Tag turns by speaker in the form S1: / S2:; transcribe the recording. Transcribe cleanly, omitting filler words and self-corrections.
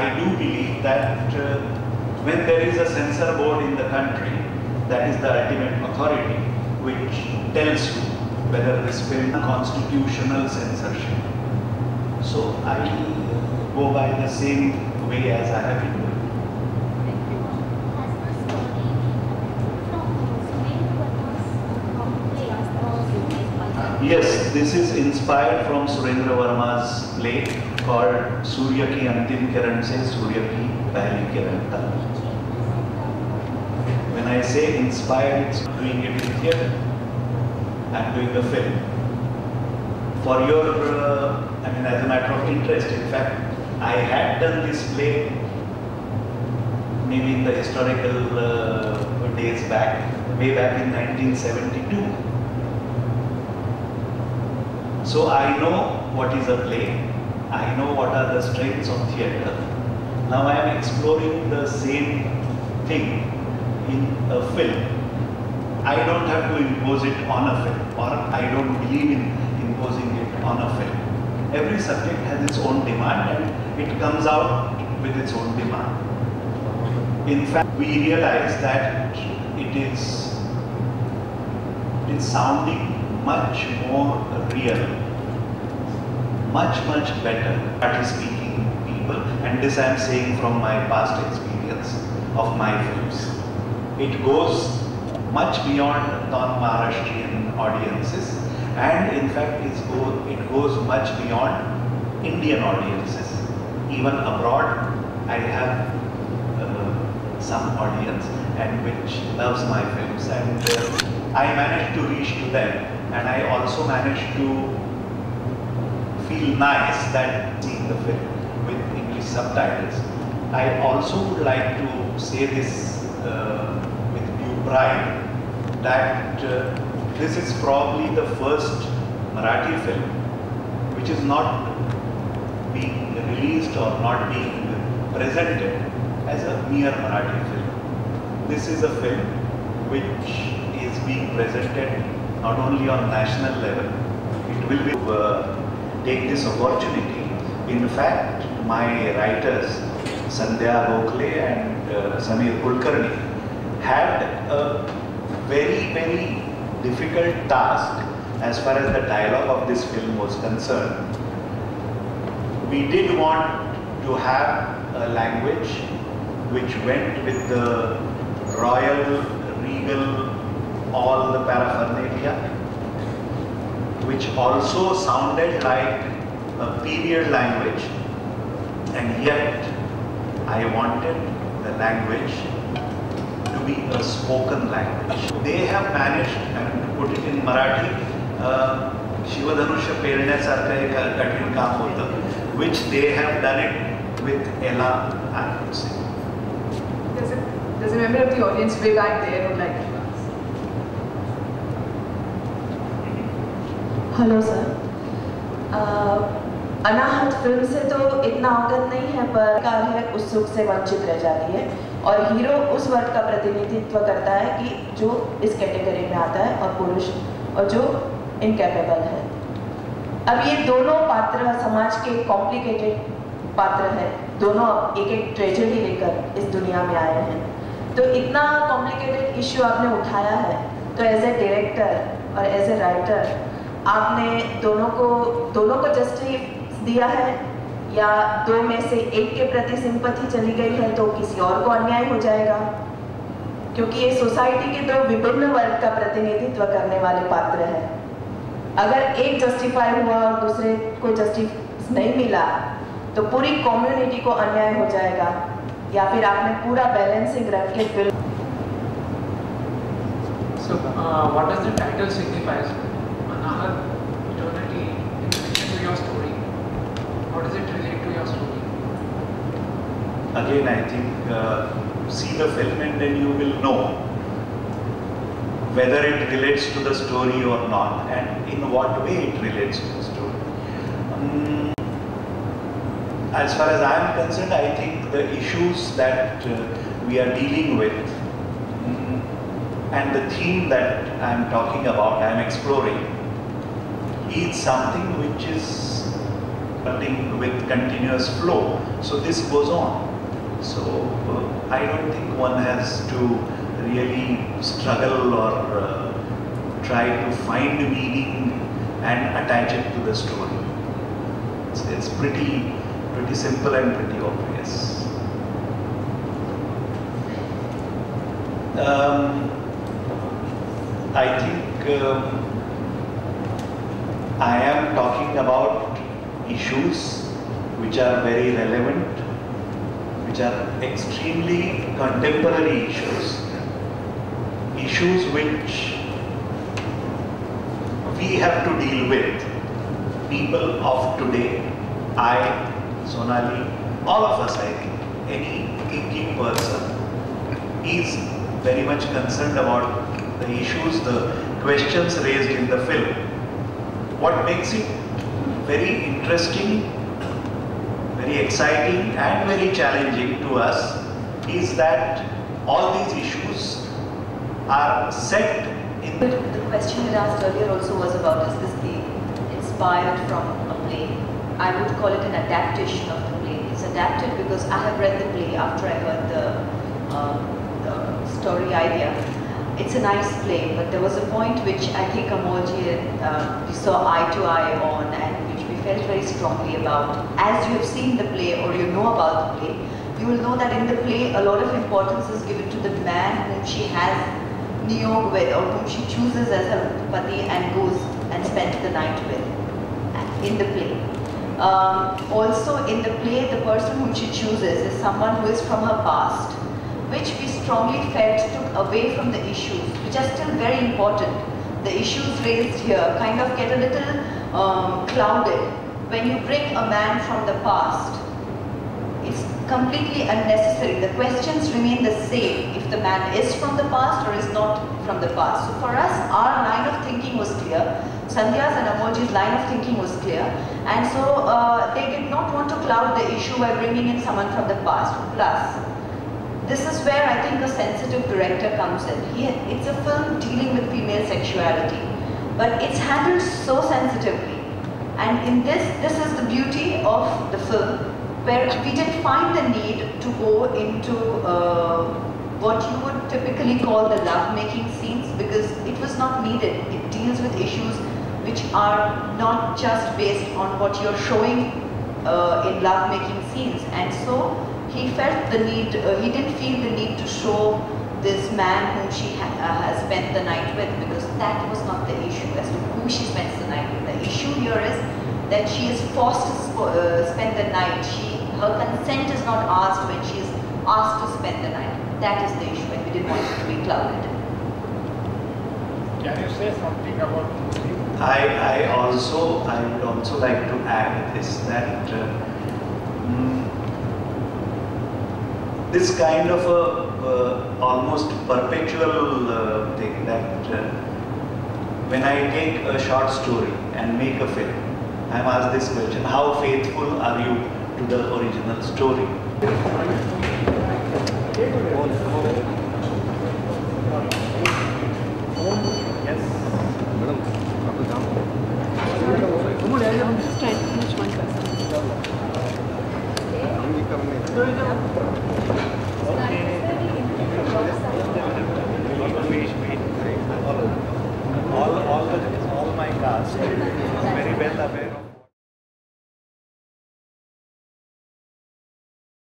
S1: I do believe that when there is a censor board in the country, that is the ultimate authority which tells you whether this film is constitutional censorship. So I go by the same way as I have been doing. Yes, this is inspired from Surinder Verma's play called Surya ki Antim Kiran se Surya ki Pahli Kiran tak. When I say inspired, it's doing it in theatre. I'm doing a film. For your, as a matter of interest, in fact, I had done this play maybe in the historical days back, way back in 1972. So I know what is a play, I know what are the strengths of theatre. Now I am exploring the same thing in a film. I don't have to impose it on a film, or I don't believe in imposing it on a film. Every subject has its own demand and it comes out with its own demand. In fact, we realize that it is sounding much more real, much better at speaking people, and this I am saying from my past experience of my films. It goes much beyond non-Maharashtrian audiences, and in fact it goes much beyond Indian audiences. Even abroad I have some audience and which loves my films, and I managed to reach to them, and I also managed to feel nice that seeing the film with English subtitles. I also would like to say this with due pride, that this is probably the first Marathi film which is not being released or not being presented as a mere Marathi film. This is a film which is being presented not only on national level, it will be take this opportunity. In fact, my writers Sandhya Gokhale and Samir Kulkarni had a very difficult task as far as the dialogue of this film was concerned. We did want to have a language which went with the royal, regal, all the paraphernalia, which also sounded like a period language, and yet I wanted the language to be a spoken language. They have managed, and to put it in Marathi, Shivadhanusha पेरण्यासारखं एक कठीण काम होतं, which they have done it with Ella, I would say.
S2: There's a member of the audience way back there who would like to ask.
S3: Hello sir, Anahat film से तो इतना अवगत नहीं है, पर कार है उस सुख से वंचित रह जाती है, और हीरो उस वर्ग का प्रतिनिधित्व करता है कि जो इस कैटेगरी में आता है, और पुरुष और जो इनकैपेबल है। अब ये दोनों पात्र समाज के कॉम्प्लिकेटेड पात्र हैं, दोनों एक ट्रेजेडी लेकर इस दुनिया में आए हैं, तो इतना कॉम्प्लिकेटेड इश्यू आपने उठाया है, तो एज ए डायरेक्टर और एज ए राइटर आपने दोनों को जस्टिस दिया है, या दो में से एक के प्रति सिंपैथी चली गई है तो किसी और को अन्याय हो जाएगा? क्योंकि ये सोसाइटी के दो विभिन्न वर्ग का प्रतिनिधित्व करने वाले पात्र हैं। अगर एक जस्टिफाई हुआ और दूसरे को जस्टिस नहीं मिला तो पूरी कम्युनिटी को अन्याय हो जाएगा, या फिर आपने पूरा बैलेंसिंग रख के film.
S4: So, what does the title signify? Anahat, eternity, in relation to your story. How does it relate to your story?
S1: Again, I think see the film and then you will know whether it relates to the story or not, and in what way it relates to the story. As far as I am concerned, I think the issues that we are dealing with and the theme that I am talking about, I am exploring, is something which is with continuous flow. So this goes on. So I don't think one has to really struggle or try to find meaning and attach it to the story. It's pretty simple and pretty obvious. I think I am talking about issues which are very relevant, which are extremely contemporary issues which we have to deal with. People of today, I, Sonali, all of us, I think, any thinking person is very much concerned about the issues, the questions raised in the film. What makes it very interesting, very exciting and very challenging to us is that all these issues are set in...
S5: The question you asked earlier also was about, is this inspired from a play? I would call it an adaptation of the play. It's adapted because I have read the play after I heard the story idea. It's a nice play, but there was a point which I think Amolji we saw eye to eye on, and which we felt very strongly about. As you have seen the play or you know about the play, you will know that in the play a lot of importance is given to the man whom she has niyog with, or whom she chooses as her pati and goes and spends the night with in the play. Also in the play, the person whom she chooses is someone who is from her past, which we strongly felt took away from the issues, which are still very important. The issues raised here kind of get a little clouded. When you bring a man from the past, it's completely unnecessary. The questions remain the same if the man is from the past or is not from the past. So for us, our line of thinking was clear. Sandhya's and Amolji's line of thinking was clear. And so they did not want to cloud the issue by bringing in someone from the past. Plus, this is where I think a sensitive director comes in. It's a film dealing with female sexuality, but it's handled so sensitively. And in this is the beauty of the film, where we didn't find the need to go into what you would typically call the love-making scenes, because it was not needed. It deals with issues which are not just based on what you're showing in love-making scenes. And so he felt the need, he didn't feel the need to show this man whom she has spent the night with, because that was not the issue as to who she spends the night with. The issue here is that she is forced to spend the night. Her consent is not asked when she is asked to spend the night. That is the issue, and we didn't want it to be clouded.
S4: Can you say something about music?
S1: I would also like to add this, that this kind of a almost perpetual thing, that when I take a short story and make a film, I am asked this question: how faithful are you to the original story?
S6: Yes.
S2: I'm just trying to finish one question.